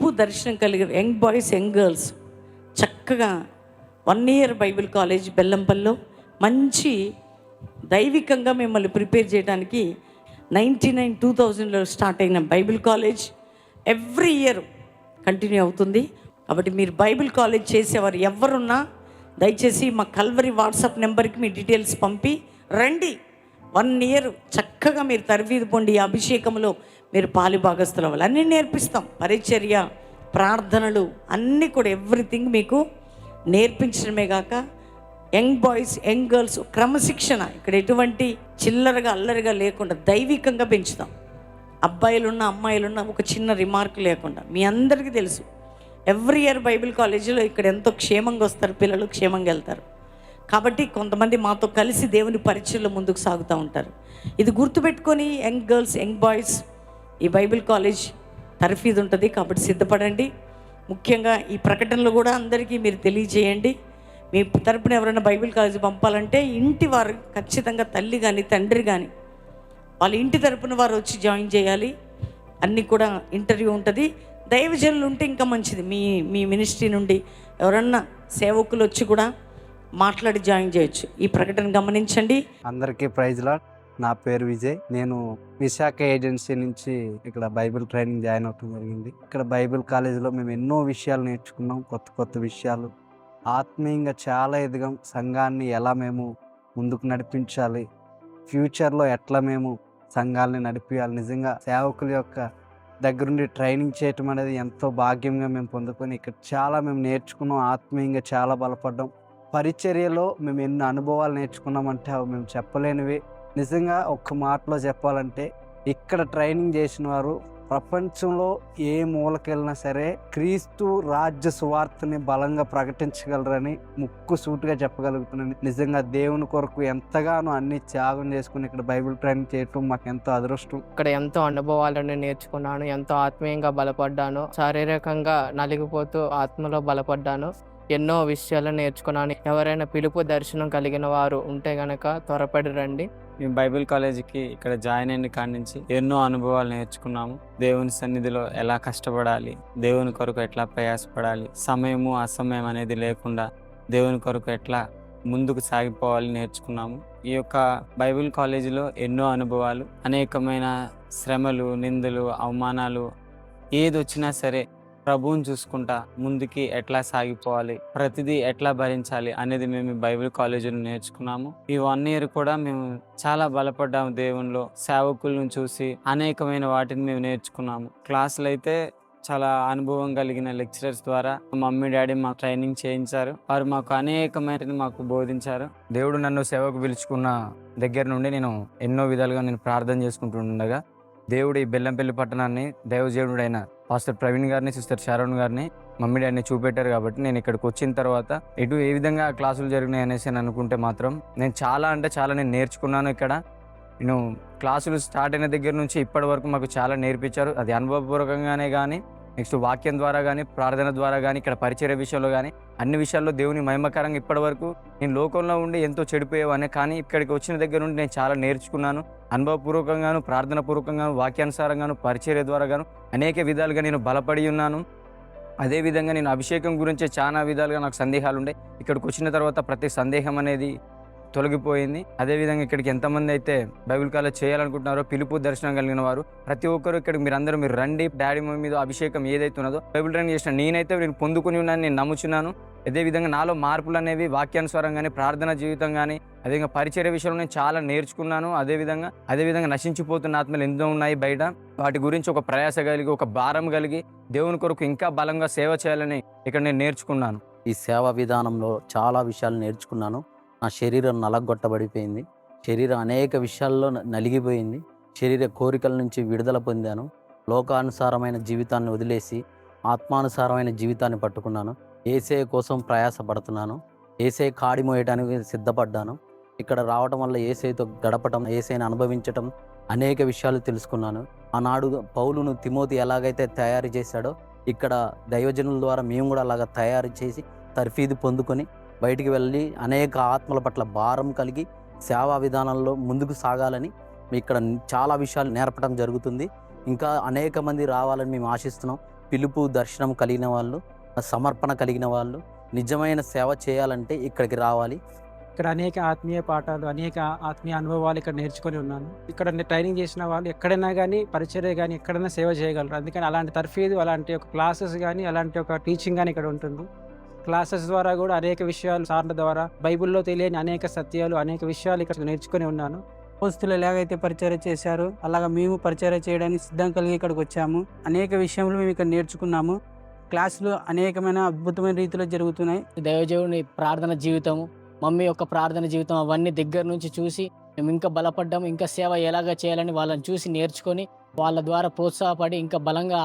పిలుపు దర్శనం కలిగిన యంగ్ బాయ్స్, యంగ్ గర్ల్స్ చక్కగా 1 year బైబిల్ కాలేజ్ బెల్లంపల్లిలో మంచి దైవికంగా మిమ్మల్ని ప్రిపేర్ చేయడానికి 2000లో స్టార్ట్ అయిన Bible college every year continue అవుతుంది. కాబట్టి మీరు బైబిల్ కాలేజ్ చేసేవారు ఎవరున్నా దయచేసి మా కల్వరి వాట్సాప్ నెంబర్కి మీ డీటెయిల్స్ పంపి రండి. 1 year చక్కగా మీరు తరఫీదు పొంది ఈ అభిషేకంలో మీరు పాలుభాగస్తులు అవ్వాలి. అన్నీ నేర్పిస్తాం, పరిచర్య, ప్రార్థనలు అన్నీ కూడా ఎవ్రీథింగ్ మీకు నేర్పించడమే కాక యంగ్ బాయ్స్, యంగ్ గర్ల్స్ క్రమశిక్షణ, ఇక్కడ ఎటువంటి చిల్లరగా అల్లరిగా లేకుండా దైవికంగా పెంచుతాం. అబ్బాయిలున్న అమ్మాయిలున్న ఒక చిన్న రిమార్క్ లేకుండా. మీ అందరికీ తెలుసు ఎవ్రీ ఇయర్ బైబిల్ కాలేజీలో ఇక్కడ ఎంతో క్షేమంగా వస్తారు పిల్లలు, క్షేమంగా వెళ్తారు. కాబట్టి కొంతమంది మాతో కలిసి దేవుని పరిచయంలో ముందుకు సాగుతూ ఉంటారు. ఇది గుర్తుపెట్టుకొని యంగ్ గర్ల్స్, యంగ్ బాయ్స్ ఈ బైబిల్ కాలేజ్ తరఫీదు ఉంటుంది. కాబట్టి సిద్ధపడండి. ముఖ్యంగా ఈ ప్రకటనలు కూడా అందరికీ మీరు తెలియజేయండి. మీ తరపున ఎవరైనా బైబిల్ కాలేజీ పంపాలంటే ఇంటి వారు ఖచ్చితంగా తల్లి కానీ తండ్రి కానీ వాళ్ళ ఇంటి తరపున వారు వచ్చి జాయిన్ చేయాలి. అన్నీ కూడా ఇంటర్వ్యూ ఉంటుంది. దైవజనులు ఉంటే ఇంకా మంచిది. మీ మినిస్ట్రీ నుండి ఎవరన్నా సేవకులు వచ్చి కూడా మాట్లాడి జాయిన్ చేయొచ్చు. ఈ ప్రకటన గమనించండి. అందరికీ ప్రైజ్ లార్డ్. నా పేరు విజయ్. నేను విశాఖ ఏజెన్సీ నుంచి ఇక్కడ బైబిల్ ట్రైనింగ్ జాయిన్ అవడం జరిగింది. ఇక్కడ బైబిల్ కాలేజీలో మేము ఎన్నో విషయాలు నేర్చుకున్నాం, కొత్త కొత్త విషయాలు. ఆత్మీయంగా చాలా ఎదిగాం. సంఘాన్ని ఎలా మేము ముందుకు నడిపించాలి, ఫ్యూచర్లో ఎట్లా మేము సంఘాలని నడిపించాలి, నిజంగా సేవకుల యొక్క దగ్గరుండి ట్రైనింగ్ చేయటం అనేది ఎంతో భాగ్యంగా మేము పొందుకొని ఇక్కడ చాలా మేము నేర్చుకున్నాం. ఆత్మీయంగా చాలా బలపడ్డాం. పరిచర్యలో మేము ఎన్ని అనుభవాలు నేర్చుకున్నామంటే అవి మేము చెప్పలేనివి. నిజంగా ఒక్క మాటలో చెప్పాలంటే ఇక్కడ ట్రైనింగ్ చేసిన వారు ప్రపంచంలో ఏ మూలకెళ్ళినా సరే క్రీస్తు రాజ్య సువార్తని బలంగా ప్రకటించగలరని ముక్కు సూటుగా చెప్పగలుగుతున్నాను. నిజంగా దేవుని కొరకు ఎంతగానో అన్ని త్యాగం చేసుకుని ఇక్కడ బైబిల్ ట్రైనింగ్ చేయటం మాకు ఎంతో అదృష్టం. ఇక్కడ ఎంతో అనుభవాలను నేర్చుకున్నాను, ఎంతో ఆత్మీయంగా బలపడ్డాను, శారీరకంగా నలిగిపోతూ ఆత్మలో బలపడ్డాను, ఎన్నో విషయాలు నేర్చుకున్నాను. ఎవరైనా పిలుపు దర్శనం కలిగిన వారు ఉంటే గనక త్వరపడి రండి. మేము బైబిల్ కాలేజీకి ఇక్కడ జాయిన్ అయిన కాడి నుంచి ఎన్నో అనుభవాలు నేర్చుకున్నాము. దేవుని సన్నిధిలో ఎలా కష్టపడాలి, దేవుని కొరకు ఎట్లా ప్రయాసపడాలి, సమయము అసమయం అనేది లేకుండా దేవుని కొరకు ఎట్లా ముందుకు సాగిపోవాలి నేర్చుకున్నాము. ఈ యొక్క బైబిల్ కాలేజీలో ఎన్నో అనుభవాలు, అనేకమైన శ్రమలు, నిందలు, అవమానాలు ఏది వచ్చినా సరే ప్రభువుని చూసుకుంటా ముందుకి ఎట్లా సాగిపోవాలి, ప్రతిదీ ఎట్లా భరించాలి అనేది మేము బైబిల్ కాలేజీలో నేర్చుకున్నాము. ఈ 1 year కూడా మేము చాలా బలపడ్డాము. దేవునిలో సేవకులను చూసి అనేకమైన వాటిని మేము నేర్చుకున్నాము. క్లాసులు అయితే చాలా అనుభవం కలిగిన లెక్చరర్స్ ద్వారా మమ్మీ డాడీ మాకు ట్రైనింగ్ చేయించారు. వారు మాకు అనేకమైన మాకు బోధించారు. దేవుడు నన్ను సేవకు పిలుచుకున్న దగ్గర నుండి నేను ఎన్నో విధాలుగా నేను ప్రార్థన చేసుకుంటుండగా దేవుడు ఈ బెల్లంపల్లి పట్టణాన్ని దైవజనుడైన పాస్టర్ ప్రవీణ్ గారిని, సిస్టర్ శారోన్ గారిని, మమ్మీ డాడీని చూపెట్టారు. కాబట్టి నేను ఇక్కడికి వచ్చిన తర్వాత ఇటు ఏ విధంగా క్లాసులు జరిగినాయి అనేసి అని అనుకుంటే మాత్రం నేను చాలా నేను నేర్చుకున్నాను. ఇక్కడ నేను క్లాసులు స్టార్ట్ అయిన దగ్గర నుంచి ఇప్పటి వరకు మాకు చాలా నేర్పించారు. అది అనుభవపూర్వకంగానే కానీ, నెక్స్ట్ వాక్యం ద్వారా కానీ, ప్రార్థన ద్వారా కానీ, ఇక్కడ పరిచర్య విషయంలో కానీ అన్ని విషయాల్లో దేవుని మహిమకరంగా ఇప్పటి వరకు నేను లోకంలో ఉండి ఎంతో చెడిపోయేవాడిని. కానీ ఇక్కడికి వచ్చిన దగ్గర నుండి నేను చాలా నేర్చుకున్నాను. అనుభవపూర్వకంగాను, ప్రార్థన పూర్వకంగాను, వాక్యానుసారంగాను, పరిచర్య ద్వారా గాను అనేక విధాలుగా నేను బలపడి ఉన్నాను. అదేవిధంగా నేను అభిషేకం గురించి చాలా విధాలుగా నాకు సందేహాలు ఉండే. ఇక్కడికి వచ్చిన తర్వాత ప్రతి సందేహం అనేది తొలగిపోయింది. అదేవిధంగా ఇక్కడికి ఎంతమంది అయితే బైబిల్ కాలేజ్ చేయాలనుకుంటున్నారో, పిలుపు దర్శనం కలిగిన వారు ప్రతి ఒక్కరు ఇక్కడికి మీరు రండి. డాడీ మీద అభిషేకం ఏదైతే ఉన్నదో బైబిల్ ట్రైనింగ్ చేసిన నేనైతే నేను పొందుకుని ఉన్నాను, నేను నమ్ముచున్నాను. అదేవిధంగా నాలో మార్పులు అనేవి వాక్యానుసారం కానీ, ప్రార్థన జీవితం కానీ, అదేవిధంగా పరిచర్య విషయంలో నేను చాలా నేర్చుకున్నాను. అదేవిధంగా నశించిపోతున్న ఆత్మలు ఎన్నో ఉన్నాయి బయట. వాటి గురించి ఒక ప్రయాస కలిగి, ఒక భారం కలిగి దేవుని కొరకు ఇంకా బలంగా సేవ చేయాలని ఇక్కడ నేను నేర్చుకున్నాను. ఈ సేవా విధానంలో చాలా విషయాలు నేర్చుకున్నాను. నా శరీరం నలగొట్టబడిపోయింది. శరీరం అనేక విషయాల్లో నలిగిపోయింది. శరీర కోరికల నుంచి విడుదల పొందాను. లోకానుసారమైన జీవితాన్ని వదిలేసి ఆత్మానుసారమైన జీవితాన్ని పట్టుకున్నాను. యేసయ్య కోసం ప్రయాసపడుతున్నాను. యేసయ్య కాడి మోయడానికి సిద్ధపడ్డాను. ఇక్కడ రావటం వల్ల యేసయ్యతో గడపటం, యేసయ్యని అనుభవించటం, అనేక విషయాలు తెలుసుకున్నాను. ఆనాడు పౌలును తిమోతి ఎలాగైతే తయారు చేశాడో ఇక్కడ దైవజనుల ద్వారా మేము కూడా అలాగ తయారు చేసి తర్ఫీదు పొందుకొని బయటికి వెళ్ళి అనేక ఆత్మల పట్ల భారం కలిగి సేవా విధానంలో ముందుకు సాగాలని ఇక్కడ చాలా విషయాలు నేర్పడం జరుగుతుంది. ఇంకా అనేక మంది రావాలని మేము ఆశిస్తున్నాం. పిలుపు దర్శనం కలిగిన వాళ్ళు, సమర్పణ కలిగిన వాళ్ళు నిజమైన సేవ చేయాలంటే ఇక్కడికి రావాలి. ఇక్కడ అనేక ఆత్మీయ పాఠాలు, అనేక ఆత్మీయ అనుభవాలు ఇక్కడ నేర్చుకొని ఉన్నాను. ఇక్కడ ట్రైనింగ్ చేసిన వాళ్ళు ఎక్కడైనా కానీ పరిచర్య కానీ ఎక్కడైనా సేవ చేయగలరు. అందుకని అలాంటి తర్ఫీదు, అలాంటి ఒక క్లాసెస్ కానీ, అలాంటి ఒక టీచింగ్ కానీ ఇక్కడ ఉంటుంది. క్లాసెస్ ద్వారా కూడా అనేక విషయాలు సార్ల ద్వారా బైబిల్లో తెలియని అనేక సత్యాలు, అనేక విషయాలు ఇక్కడ నేర్చుకొని ఉన్నాను. పోస్తులు ఎలాగైతే పరిచర్య చేశారో అలాగా మేము పరిచర్య చేయడానికి సిద్ధం కలిగి ఇక్కడికి వచ్చాము. అనేక విషయంలో మేము ఇక్కడ నేర్చుకున్నాము. క్లాసులు అనేకమైన అద్భుతమైన రీతిలో జరుగుతున్నాయి. దైవజనుని ప్రార్థన జీవితము, మమ్మీ యొక్క ప్రార్థన జీవితం అవన్నీ దగ్గర నుంచి చూసి మేము ఇంకా బలపడ్డాం. ఇంకా సేవ ఎలాగ చేయాలని వాళ్ళని చూసి నేర్చుకొని వాళ్ళ ద్వారా ప్రోత్సాహపడి ఇంకా బలంగా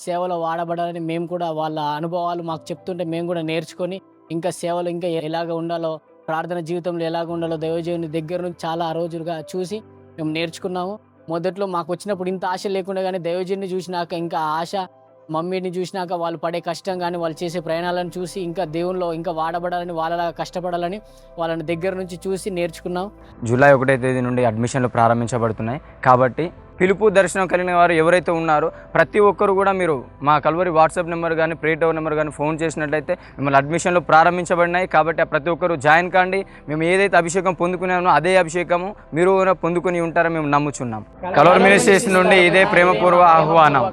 సేవలో వాడబడాలని మేము కూడా వాళ్ళ అనుభవాలు మాకు చెప్తుంటే మేము కూడా నేర్చుకొని ఇంకా సేవలు ఇంకా ఎలాగ ఉండాలో, ప్రార్థన జీవితంలో ఎలాగ ఉండాలో దైవజనుని దగ్గర నుంచి చాలా రోజులుగా చూసి మేము నేర్చుకున్నాము. మొదట్లో మాకు వచ్చినప్పుడు ఇంత ఆశ లేకుండా కానీ దైవజనుని చూసినాక ఇంకా ఆశ, మమ్మీని చూసినాక వాళ్ళు పడే కష్టం కానీ వాళ్ళు చేసే ప్రయాణాలను చూసి ఇంకా దేవునిలో ఇంకా వాడబడాలని, వాళ్ళలా కష్టపడాలని వాళ్ళని దగ్గర నుంచి చూసి నేర్చుకున్నాం. జూలై 1వ తేదీ నుండి అడ్మిషన్లు ప్రారంభించబడుతున్నాయి. కాబట్టి పిలుపు దర్శనం కలిగిన వారు ఎవరైతే ఉన్నారో ప్రతి ఒక్కరు కూడా మీరు మా కల్వరి వాట్సాప్ నెంబర్ కానీ, ప్రే టవర్ నెంబర్ కానీ ఫోన్ చేసినట్లయితే మిమ్మల్ని అడ్మిషన్లు ప్రారంభించబడినాయి. కాబట్టి ప్రతి ఒక్కరు జాయిన్ కాండి. మేము ఏదైతే అభిషేకం పొందుకున్నామో అదే అభిషేకము మీరు పొందుకుని ఉంటారో మేము నమ్ముచున్నాం. కల్వరి మినిస్ట్రీస్ నుండి ఇదే ప్రేమపూర్వ ఆహ్వానం.